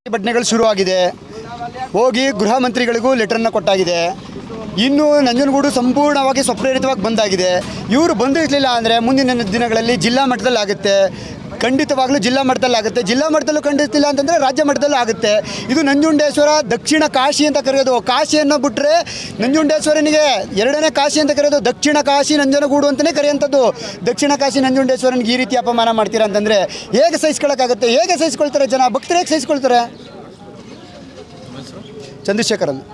ಪ್ರತಿಭಟನೆಗಳು ಶುರುವಾಗಿದೆ. ಹೋಗಿ ಗೃಹ ಮಂತ್ರಿಗಳಿಗೂ ಲೆಟರ್ನ ಕೊಟ್ಟಾಗಿದೆ. ಇನ್ನು ನಂಜನಗೂಡು ಸಂಪೂರ್ಣವಾಗಿ ಸ್ವಪ್ರೇರಿತವಾಗಿ ಬಂದಾಗಿದೆ. ಇವರು ಬಂದಿರಲಿಲ್ಲ ಅಂದರೆ ಮುಂದಿನ ದಿನಗಳಲ್ಲಿ ಜಿಲ್ಲಾ ಮಟ್ಟದಲ್ಲಿ ಆಗುತ್ತೆ, ಖಂಡಿತವಾಗ್ಲೂ ಜಿಲ್ಲಾ ಮಟ್ಟದಲ್ಲಿ ಆಗುತ್ತೆ. ಜಿಲ್ಲಾ ಮಟ್ಟದಲ್ಲೂ ಖಂಡಿಸ್ತಿಲ್ಲ ಅಂತಂದರೆ ರಾಜ್ಯ ಮಟ್ಟದಲ್ಲೂ ಆಗುತ್ತೆ. ಇದು ನಂಜುಂಡೇಶ್ವರ ದಕ್ಷಿಣ ಕಾಶಿ ಅಂತ ಕರೆಯೋದು. ಕಾಶಿಯನ್ನು ಬಿಟ್ಟರೆ ನಂಜುಂಡೇಶ್ವರನಿಗೆ ಎರಡನೇ ಕಾಶಿ ಅಂತ ಕರೆಯೋದು. ದಕ್ಷಿಣ ಕಾಶಿ ನಂಜನಗೂಡು ಅಂತಲೇ ಕರೆಯುವಂಥದ್ದು. ದಕ್ಷಿಣ ಕಾಶಿ ನಂಜುಂಡೇಶ್ವರನಿಗೆ ಈ ರೀತಿ ಅಪಮಾನ ಮಾಡ್ತೀರಾ ಅಂತಂದರೆ ಹೇಗೆ ಸಹಿಸ್ಕೊಳ್ಳೋಕ್ಕಾಗುತ್ತೆ? ಹೇಗೆ ಸಹಿಸ್ಕೊಳ್ತಾರೆ ಜನ? ಭಕ್ತರು ಹೇಗೆ ಸಹಿಸ್ಕೊಳ್ತಾರೆ? ಚಂದ್ರಶೇಖರ್ ಅಲ್ಲಿ